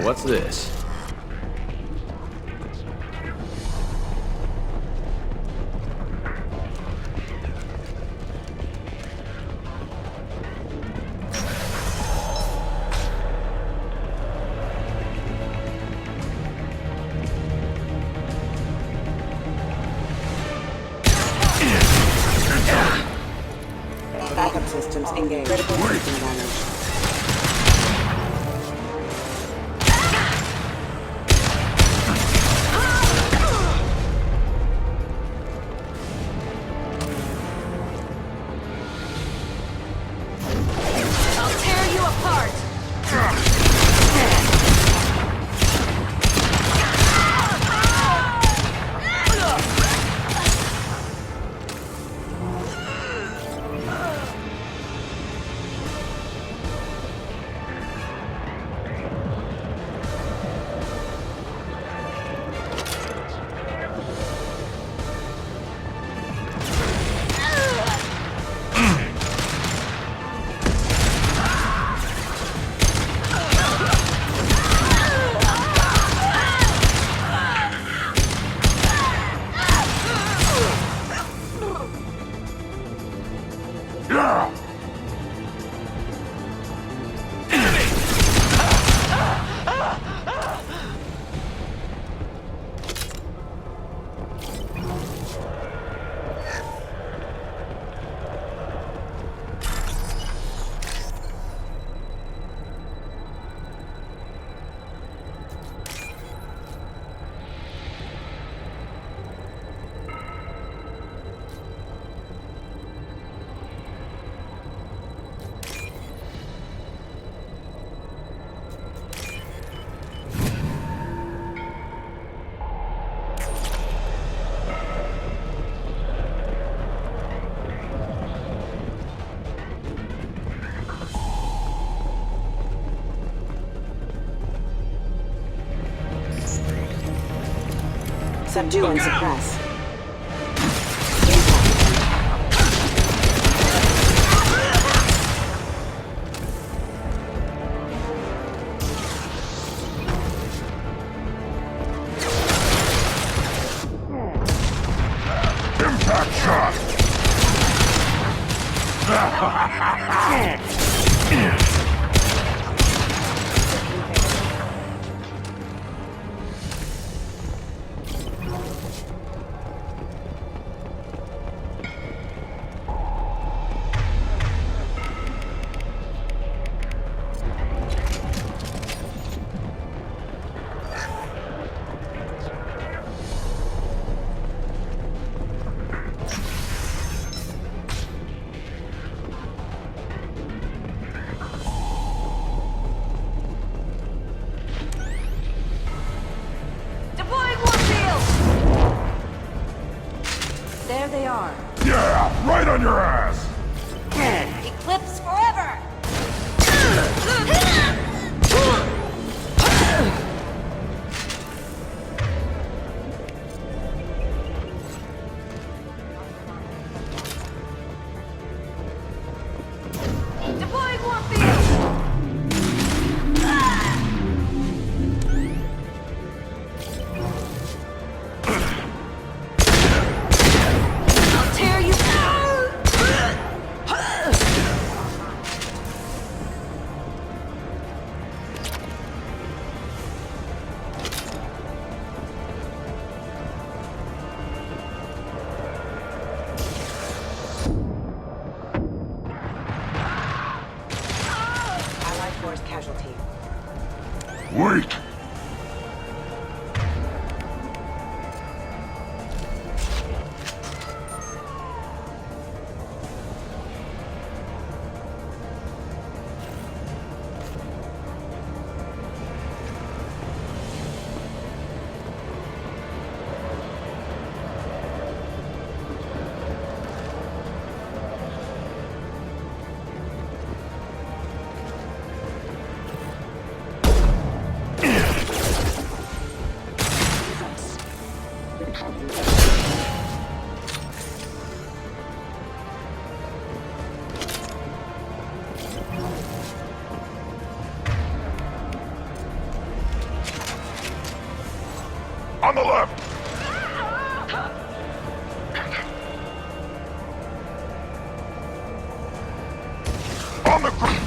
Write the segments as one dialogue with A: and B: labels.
A: what's this?
B: Backup systems engaged. Critical system damage. Subdue and suppress.
C: Impact shot!
B: There they are.
C: Yeah, right on your ass!
B: Eclipse forever! Deploying warfield! I'll tear you Allied force casualty.
C: Wait! On the left! On the ground!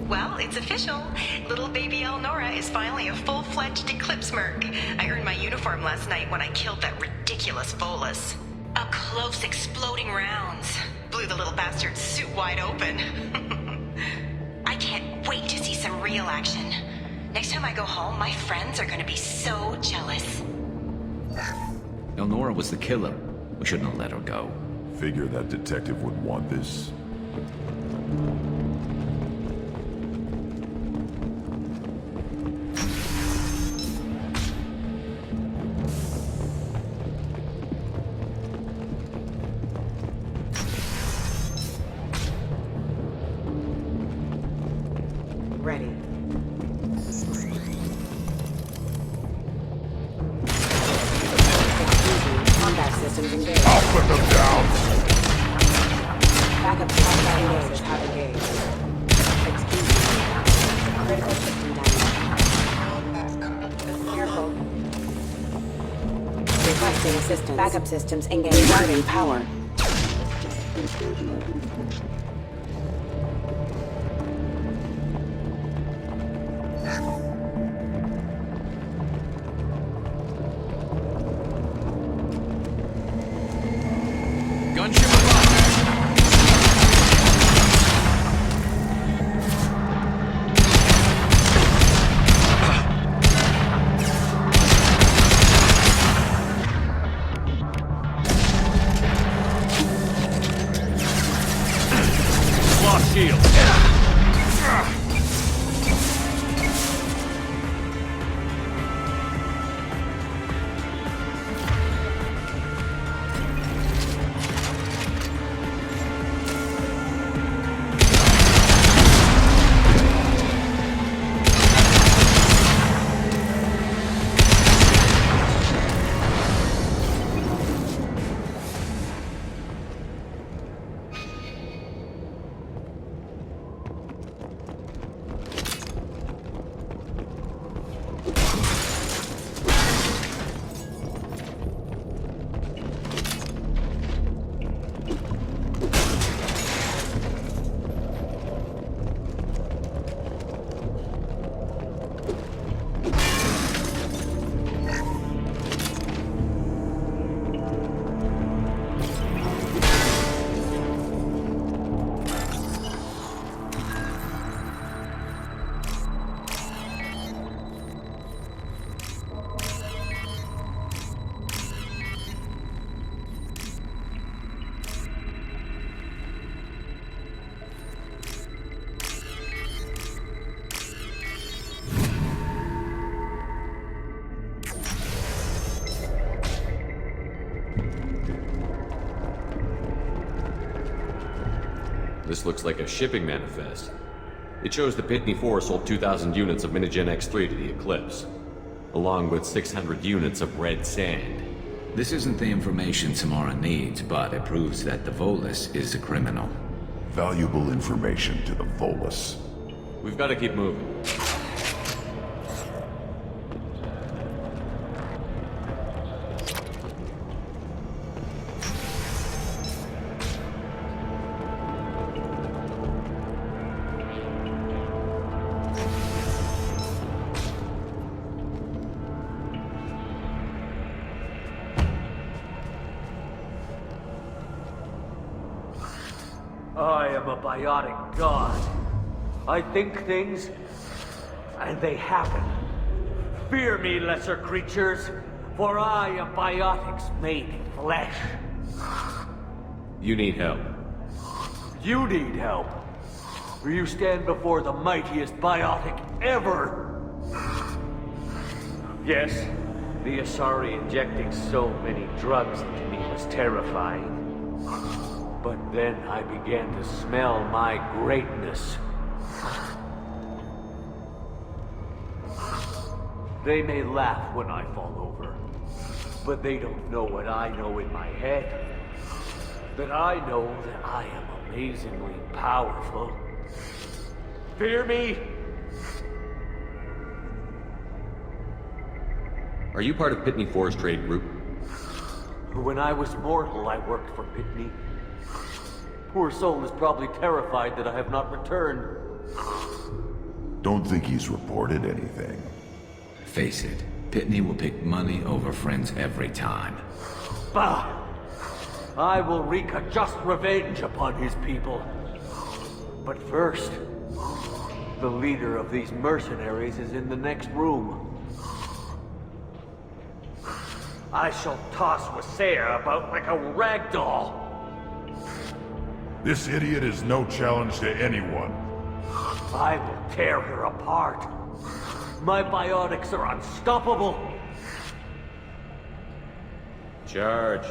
A: Well, it's official. Little baby Elnora is finally a full-fledged Eclipse merc. I earned my uniform last night when I killed that ridiculous Volus. Up close, exploding rounds. Blew the little bastard's suit wide open. I can't wait to see some real action. Next time I go home, my friends are gonna be so jealous.
D: Elnora was the killer. We shouldn't have let her go.
C: Figure that detective would want this.
B: Ready. Combat systems engaged.
C: I'll put them down!
B: Backup combat engaged. Have engaged. Excuse me. Critical system damage. Careful. Requesting assistance. Backup systems engaged. Rerouting power.
D: Gunship above. Lost shield.
E: This looks like a shipping manifest. It shows the Pitney 4 sold 2,000 units of Minigen X3 to the Eclipse, along with 600 units of red sand.
D: This isn't the information Samara needs, but it proves that the Volus is a criminal.
C: Valuable information to the Volus.
E: We've got to keep moving.
F: am a biotic god. I think things, and they happen. Fear me, lesser creatures, for I am biotics made in flesh.
E: You need help.
F: You need help, for you stand before the mightiest biotic ever. Yes, the Asari injecting so many drugs into me was terrifying. But then I began to smell my greatness. They may laugh when I fall over, but they don't know what I know in my head. That I know that I am amazingly powerful. Fear me?
E: Are you part of Pitney 4's trade group?
F: When I was mortal, I worked for Pitney. Poor soul is probably terrified that I have not returned.
C: Don't think he's reported anything.
D: Face it, Pitney will pick money over friends every time.
F: Bah! I will wreak a just revenge upon his people. But first, the leader of these mercenaries is in the next room. I shall toss Wasea about like a rag doll.
C: This idiot is no challenge to anyone.
F: I will tear her apart. My biotics are unstoppable.
E: Charge.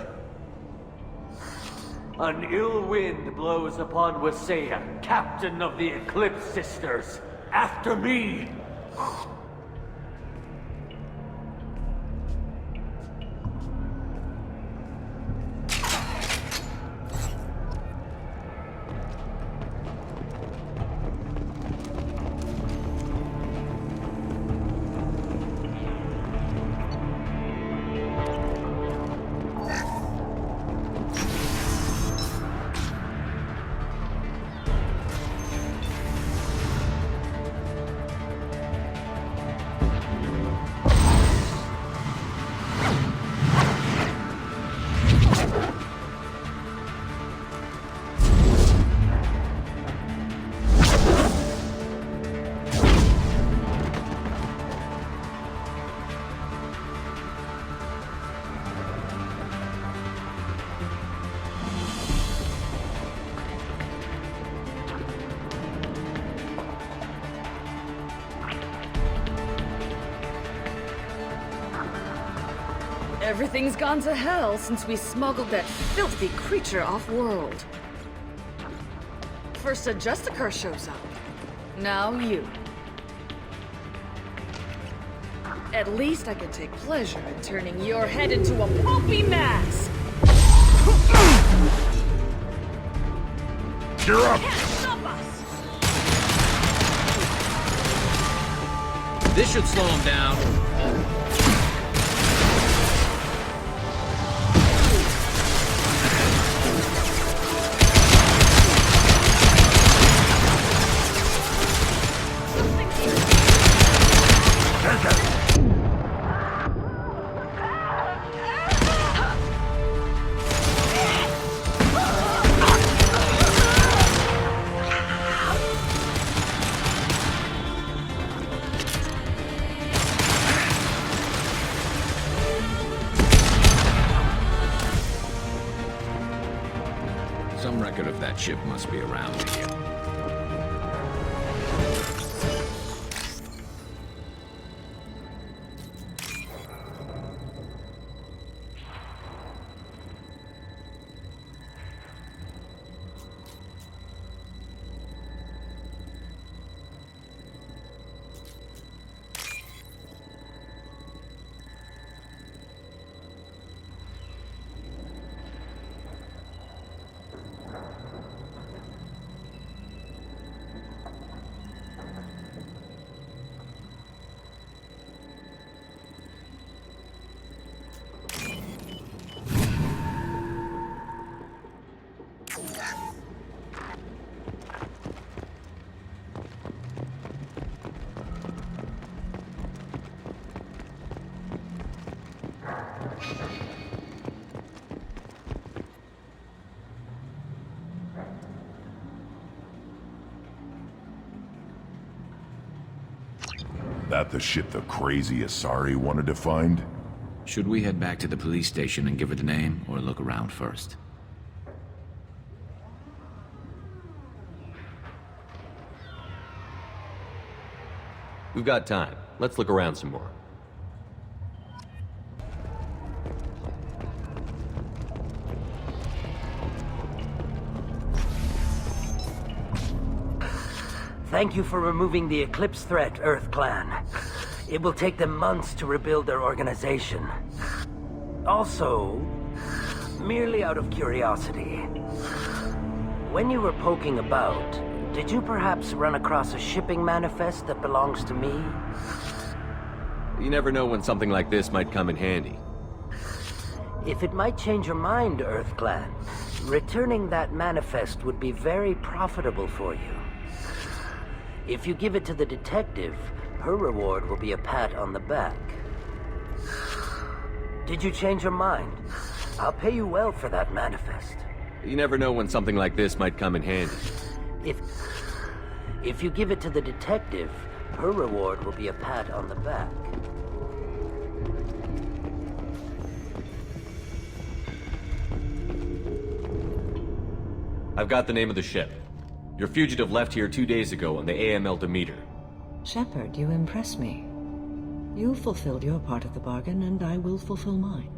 F: An ill wind blows upon Wasea, captain of the Eclipse Sisters. After me!
G: Everything's gone to hell since we smuggled that filthy creature off-world. First a Justicar shows up. Now you. At least I can take pleasure in turning your head into a pulpy mask!
C: You're up!
G: Can't stop us!
H: This should slow him down.
D: Some record of that ship must be around here.
C: that the ship the crazy Asari wanted to find?
D: Should we head back to the police station and give her the name, or look around first?
E: We've got time. Let's look around some more.
H: Thank you for removing the Eclipse threat, Earth Clan. It will take them months to rebuild their organization. Also, merely out of curiosity, when you were poking about, did you perhaps run across a shipping manifest that belongs to me?
E: You never know when something like this might come in handy.
H: If it might change your mind, Earth Clan, returning that manifest would be very profitable for you. If you give it to the detective, her reward will be a pat on the back. Did you change your mind? I'll pay you well for that manifest.
E: You never know when something like this might come in handy.
H: If you give it to the detective, her reward will be a pat on the back.
E: I've got the name of the ship. Your fugitive left here 2 days ago on the AML Demeter.
I: Shepard, you impress me. You fulfilled your part of the bargain, and I will fulfill mine.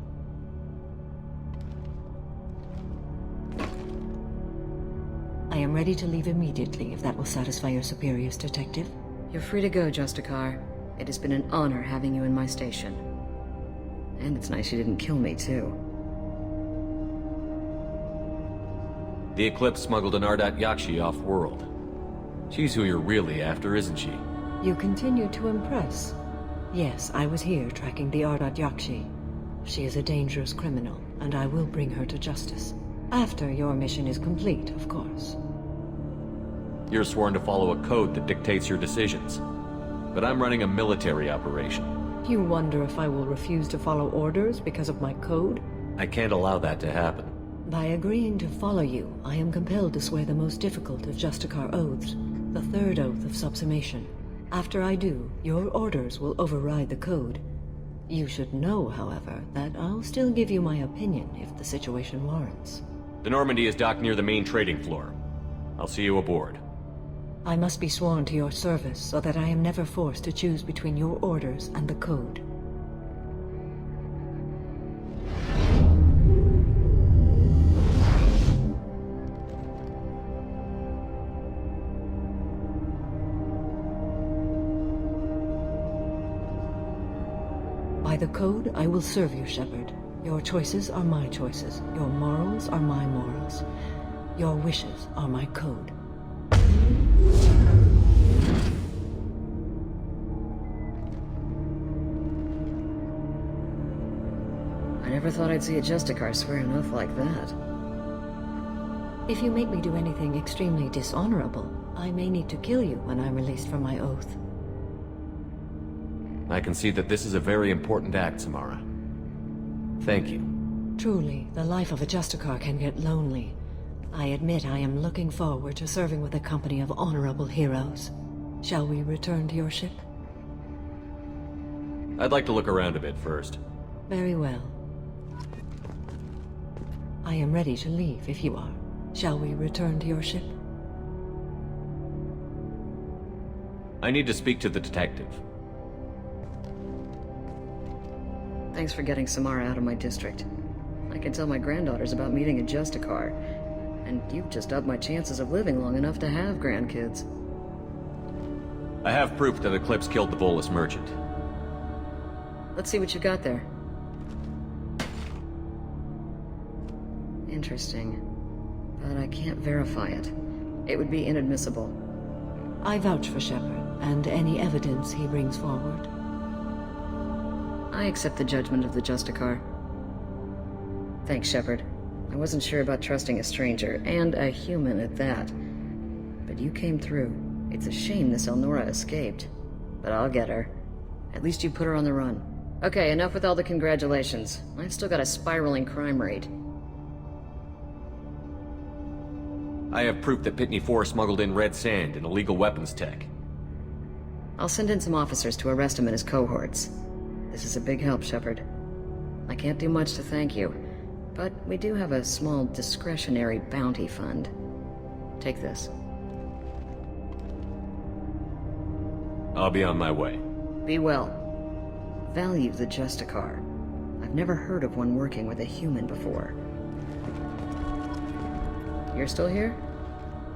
I: I am ready to leave immediately, if that will satisfy your superiors, Detective.
G: You're free to go, Justicar. It has been an honor having you in my station. And it's nice you didn't kill me, too.
E: The Eclipse smuggled an Ardat Yakshi off-world. She's who you're really after, isn't she?
I: You continue to impress. Yes, I was here tracking the Ardat Yakshi. She is a dangerous criminal, and I will bring her to justice. After your mission is complete, of course.
E: You're sworn to follow a code that dictates your decisions. But I'm running a military operation.
I: You wonder if I will refuse to follow orders because of my code?
E: I can't allow that to happen.
I: By agreeing to follow you, I am compelled to swear the most difficult of Justicar oaths, the third oath of subsumation. After I do, your orders will override the code. You should know, however, that I'll still give you my opinion if the situation warrants.
E: The Normandy is docked near the main trading floor. I'll see you aboard.
I: I must be sworn to your service so that I am never forced to choose between your orders and the code. By the code, I will serve you, Shepard. Your choices are my choices. Your morals are my morals. Your wishes are my code.
G: I never thought I'd see a Justicar swear an oath like that.
I: If you make me do anything extremely dishonorable, I may need to kill you when I'm released from my oath.
E: I can see that this is a very important act, Samara. Thank you.
I: Truly, the life of a Justicar can get lonely. I admit I am looking forward to serving with a company of honorable heroes. Shall we return to your ship?
E: I'd like to look around a bit first.
I: Very well. I am ready to leave if you are. Shall we return to your ship?
E: I need to speak to the detective.
G: Thanks for getting Samara out of my district. I can tell my granddaughters about meeting a Justicar, and you've just upped my chances of living long enough to have grandkids.
E: I have proof that Eclipse killed the Volus merchant.
G: Let's see what you got there. Interesting. But I can't verify it. It would be inadmissible.
I: I vouch for Shepard, and any evidence he brings forward.
G: I accept the judgment of the Justicar. Thanks, Shepard. I wasn't sure about trusting a stranger, and a human at that. But you came through. It's a shame this Elnora escaped. But I'll get her. At least you put her on the run. Okay, enough with all the congratulations. I've still got a spiraling crime rate.
E: I have proof that Pitney 4 smuggled in red sand and illegal weapons tech.
G: I'll send in some officers to arrest him and his cohorts. This is a big help, Shepard. I can't do much to thank you, but we do have a small discretionary bounty fund. Take this.
E: I'll be on my way.
G: Be well. Value the Justicar. I've never heard of one working with a human before. You're still here?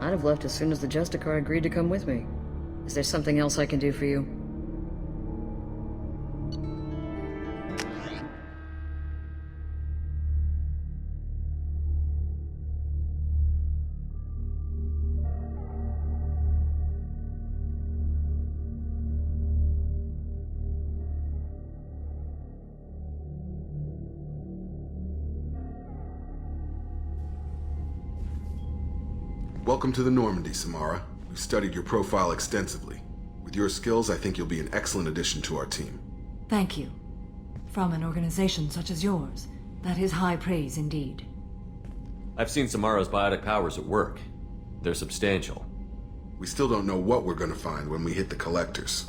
G: I'd have left as soon as the Justicar agreed to come with me. Is there something else I can do for you?
J: Welcome to the Normandy, Samara. We've studied your profile extensively. With your skills, I think you'll be an excellent addition to our team.
I: Thank you. From an organization such as yours, that is high praise indeed.
E: I've seen Samara's biotic powers at work. They're substantial.
J: We still don't know what we're going to find when we hit the collectors.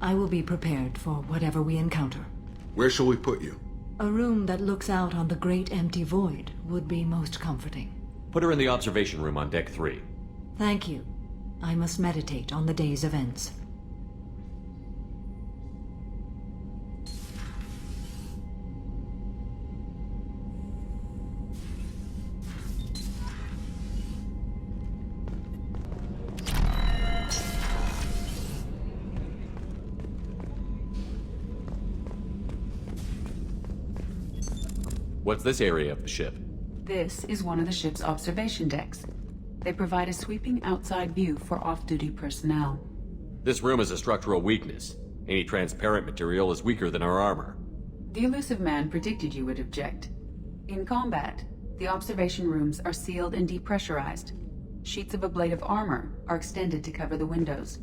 I: I will be prepared for whatever we encounter.
J: Where shall we put you?
I: A room that looks out on the great empty void would be most comforting.
E: Put her in the observation room on deck 3.
I: Thank you. I must meditate on the day's events.
E: What's this area of the ship?
K: This is one of the ship's observation decks. They provide a sweeping outside view for off-duty personnel.
E: This room is a structural weakness. Any transparent material is weaker than our armor.
K: The elusive man predicted you would object. In combat, the observation rooms are sealed and depressurized. Sheets of ablative armor are extended to cover the windows.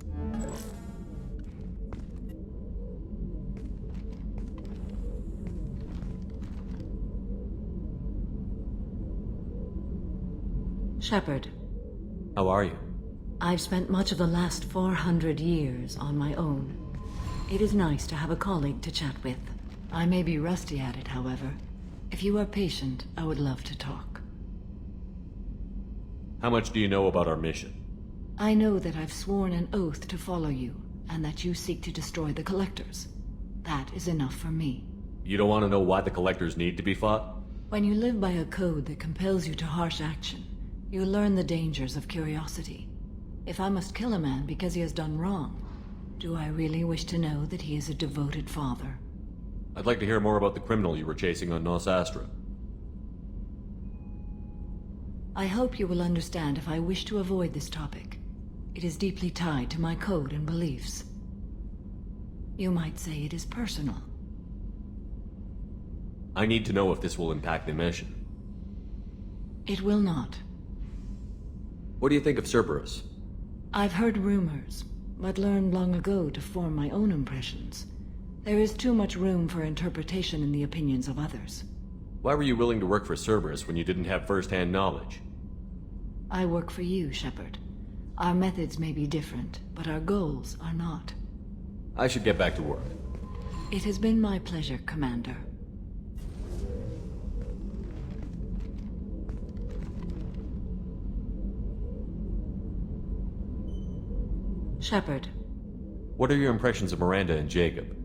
I: Shepard,
E: How are you?
I: I've spent much of the last 400 years on my own. It is nice to have a colleague to chat with. I may be rusty at it, however. If you are patient, I would love to talk.
E: How much do you know about our mission?
I: I know that I've sworn an oath to follow you, and that you seek to destroy the Collectors. That is enough for me.
E: You don't want to know why the Collectors need to be fought?
I: When you live by a code that compels you to harsh action, you learn the dangers of curiosity. If I must kill a man because he has done wrong, do I really wish to know that he is a devoted father?
E: I'd like to hear more about the criminal you were chasing on Nosotros.
I: I hope you will understand if I wish to avoid this topic. It is deeply tied to my code and beliefs. You might say it is personal.
E: I need to know if this will impact the mission.
I: It will not.
E: What do you think of Cerberus?
I: I've heard rumors, but learned long ago to form my own impressions. There is too much room for interpretation in the opinions of others.
E: Why were you willing to work for Cerberus when you didn't have first-hand knowledge?
I: I work for you, Shepard. Our methods may be different, but our goals are not.
E: I should get back to work.
I: It has been my pleasure, Commander. Shepard.
E: What are your impressions of Miranda and Jacob?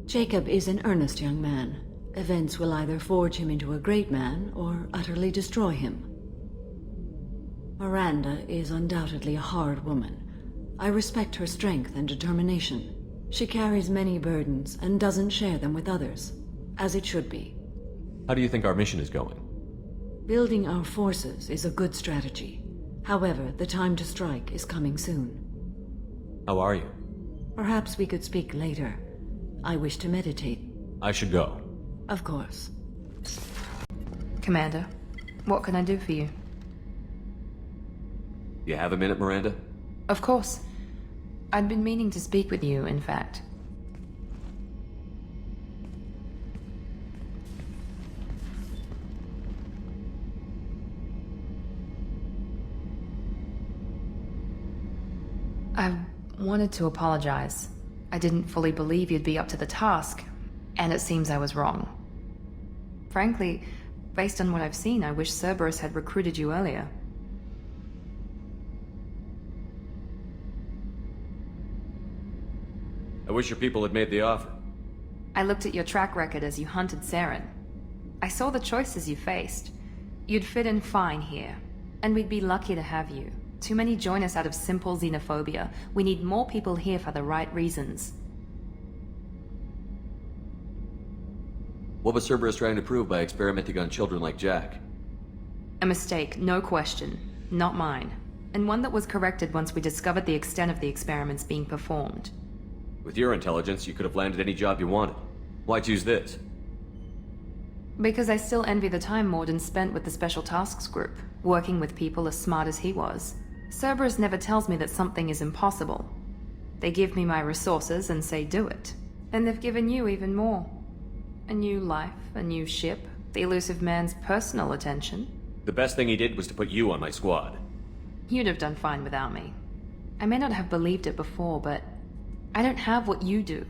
I: Jacob is an earnest young man. Events will either forge him into a great man, or utterly destroy him. Miranda is undoubtedly a hard woman. I respect her strength and determination. She carries many burdens and doesn't share them with others, as it should be.
E: How do you think our mission is going?
I: Building our forces is a good strategy. However, the time to strike is coming soon.
E: How are you?
I: Perhaps we could speak later. I wish to meditate.
E: I should go.
I: Of course.
L: Commander, what can I do for you?
E: You have a minute, Miranda?
L: Of course. I'd been meaning to speak with you, in fact. I wanted to apologize I didn't fully believe you'd be up to the task, and it seems I was wrong. Frankly, based on what I've seen, I wish Cerberus had recruited you earlier.
E: I wish your people had made the offer.
L: I looked at your track record as you hunted Saren. I saw the choices you faced. You'd fit in fine here, and we'd be lucky to have you. Too many join us out of simple xenophobia. We need more people here for the right reasons.
E: What was Cerberus trying to prove by experimenting on children like Jack?
L: A mistake, no question. Not mine. And one that was corrected once we discovered the extent of the experiments being performed.
E: With your intelligence, you could have landed any job you wanted. Why choose this?
L: Because I still envy the time Morden spent with the Special Tasks Group, working with people as smart as he was. Cerberus never tells me that something is impossible. They give me my resources and say do it. And they've given you even more. A new life, a new ship, the elusive man's personal attention.
E: The best thing he did was to put you on my squad.
L: You'd have done fine without me. I may not have believed it before, but I don't have what you do.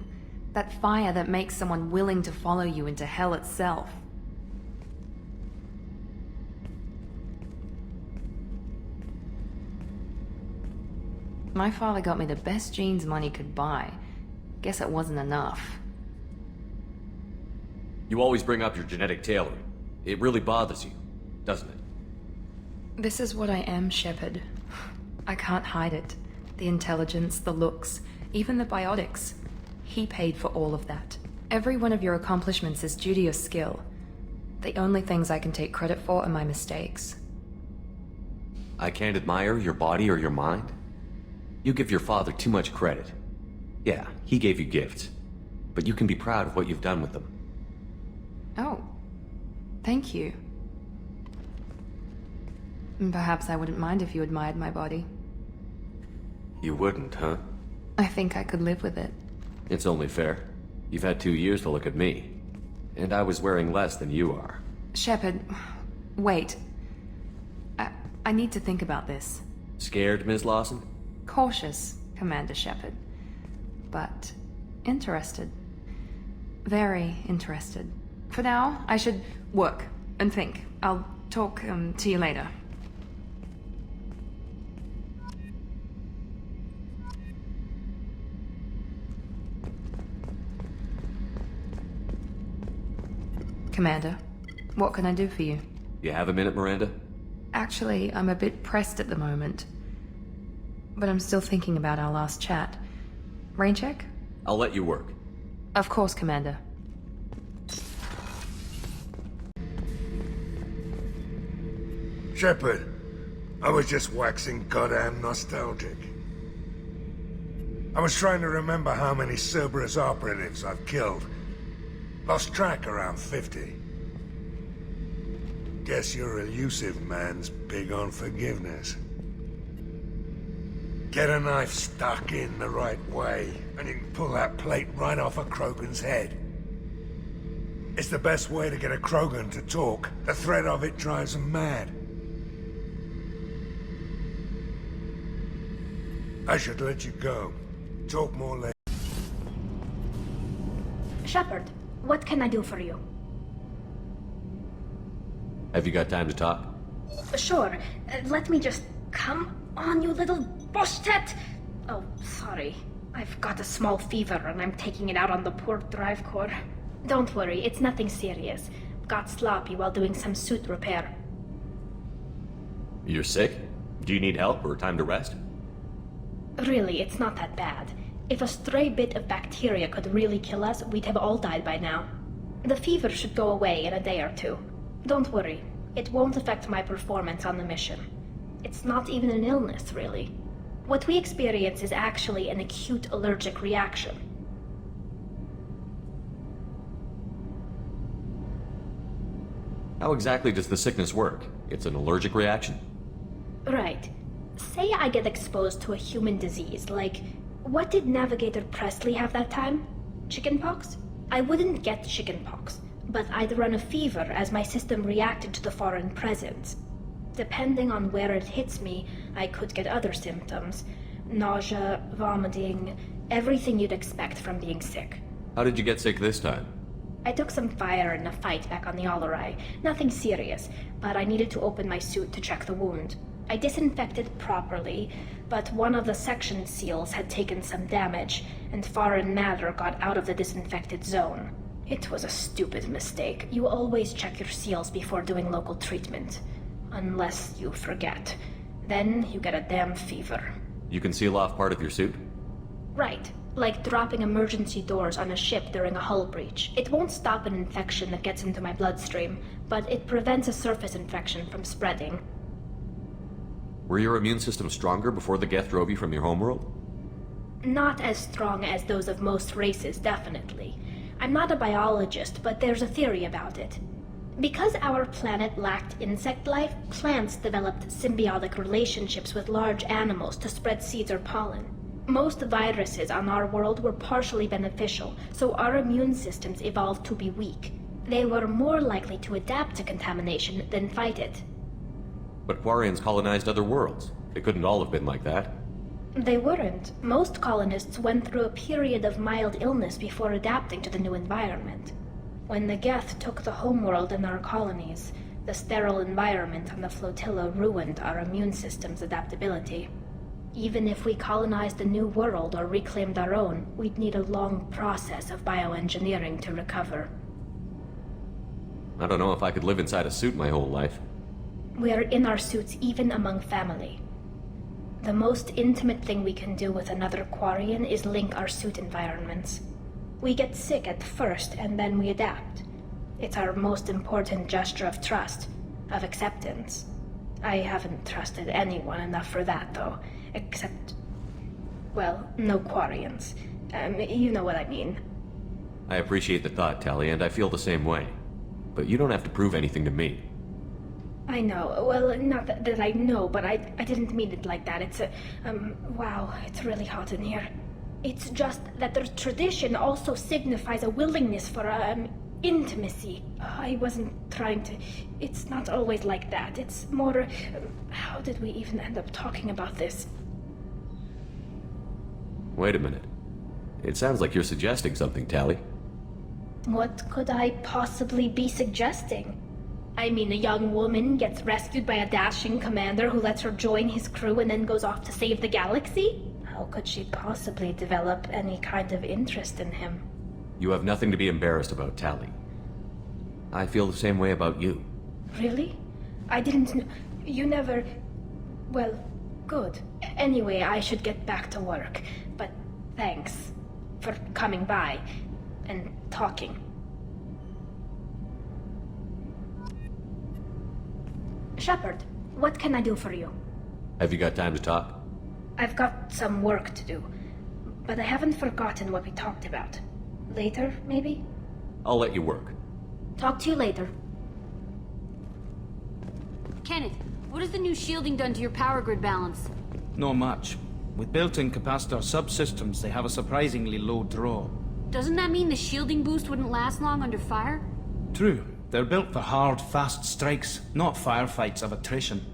L: That fire that makes someone willing to follow you into hell itself. My father got me the best jeans money could buy. Guess it wasn't enough.
E: You always bring up your genetic tailoring. It really bothers you, doesn't it?
L: This is what I am, Shepard. I can't hide it. The intelligence, the looks, even the biotics. He paid for all of that. Every one of your accomplishments is due to your skill. The only things I can take credit for are my mistakes.
E: I can't admire your body or your mind? You give your father too much credit. Yeah, he gave you gifts. But you can be proud of what you've done with them.
L: Oh. Thank you. Perhaps I wouldn't mind if you admired my body.
E: You wouldn't, huh?
L: I think I could live with it.
E: It's only fair. You've had 2 years to look at me. And I was wearing less than you are.
L: Shepard, wait. I need to think about this.
E: Scared, Ms. Lawson?
L: Cautious, Commander Shepard. But interested. Very interested. For now, I should work and think. I'll talk to you later. Commander, what can I do for you?
E: You have a minute, Miranda?
L: Actually, I'm a bit pressed at the moment. But I'm still thinking about our last chat. Rain check?
E: I'll let you work.
L: Of course, Commander.
M: Shepard, I was just waxing goddamn nostalgic. I was trying to remember how many Cerberus operatives I've killed. Lost track around 50. Guess your elusive man's big on forgiveness. Get a knife stuck in the right way, and you can pull that plate right off a Krogan's head. It's the best way to get a Krogan to talk. The threat of it drives them mad. I should let you go. Talk more later.
N: Shepard, what can I do for you?
E: Have you got time to talk?
N: Sure. Let me just... Come on, you little bushtet! Oh, sorry. I've got a small fever and I'm taking it out on the poor drive core. Don't worry, it's nothing serious. Got sloppy while doing some suit repair.
E: You're sick? Do you need help or time to rest?
N: Really, it's not that bad. If a stray bit of bacteria could really kill us, we'd have all died by now. The fever should go away in a day or two. Don't worry, it won't affect my performance on the mission. It's not even an illness, really. What we experience is actually an acute allergic reaction.
E: How exactly does the sickness work? It's an allergic reaction?
N: Right. Say I get exposed to a human disease, like... What did Navigator Presley have that time? Chickenpox? I wouldn't get chickenpox, but I'd run a fever as my system reacted to the foreign presence. Depending on where it hits me, I could get other symptoms. Nausea, vomiting, Everything you'd expect from being sick.
E: How did you get sick this time?
N: I took some fire in a fight back on the Allerai. Nothing serious, but I needed to open my suit to check the wound. I disinfected properly, but one of the section seals had taken some damage, and foreign matter got out of the disinfected zone. It was a stupid mistake. You always check your seals before doing local treatment. Unless you forget. Then you get a damn fever.
E: You can seal off part of your suit?
N: Right. Like dropping emergency doors on a ship during a hull breach. It won't stop an infection that gets into my bloodstream, but it prevents a surface infection from spreading.
E: Were your immune system stronger before the Geth drove you from your homeworld?
N: Not as strong as those of most races, definitely. I'm not a biologist, but there's a theory about it. Because our planet lacked insect life, plants developed symbiotic relationships with large animals to spread seeds or pollen. Most viruses on our world were partially beneficial, so our immune systems evolved to be weak. They were more likely to adapt to contamination than fight it.
E: But Quarians colonized other worlds. They couldn't all have been like that.
N: They weren't. Most colonists went through a period of mild illness before adapting to the new environment. When the Geth took the homeworld in our colonies, the sterile environment on the flotilla ruined our immune system's adaptability. Even if we colonized a new world or reclaimed our own, we'd need a long process of bioengineering to recover.
E: I don't know if I could live inside a suit my whole life.
N: We're in our suits even among family. The most intimate thing we can do with another Quarian is link our suit environments. We get sick at first, and then we adapt. It's our most important gesture of trust, of acceptance. I haven't trusted anyone enough for that, though. Except... well, no Quarians. You know what I mean.
E: I appreciate the thought, Tally, and I feel the same way. But you don't have to prove anything to me.
N: I know. Well, not that I know, but I didn't mean it like that. It's wow, it's really hot in here. It's just that the tradition also signifies a willingness for, intimacy. I wasn't trying to... It's not always like that. It's more... how did we even end up talking about this?
E: Wait a minute. It sounds like you're suggesting something, Tally.
N: What could I possibly be suggesting? I mean, a young woman gets rescued by a dashing commander who lets her join his crew and then goes off to save the galaxy? How could she possibly develop any kind of interest in him?
E: You have nothing to be embarrassed about, Tally. I feel the same way about you.
N: Really? I didn't know... You never... Well, good. Anyway, I should get back to work. But thanks for coming by and talking. Shepard, what can I do for you?
E: Have you got time to talk?
N: I've got some work to do, but I haven't forgotten what we talked about. Later, maybe?
E: I'll let you work.
N: Talk to you later.
O: Kenneth, what has the new shielding done to your power grid balance?
P: Not much. With built-in capacitor subsystems, they have a surprisingly low draw.
O: Doesn't that mean the shielding boost wouldn't last long under fire?
P: True. They're built for hard, fast strikes, not firefights of attrition.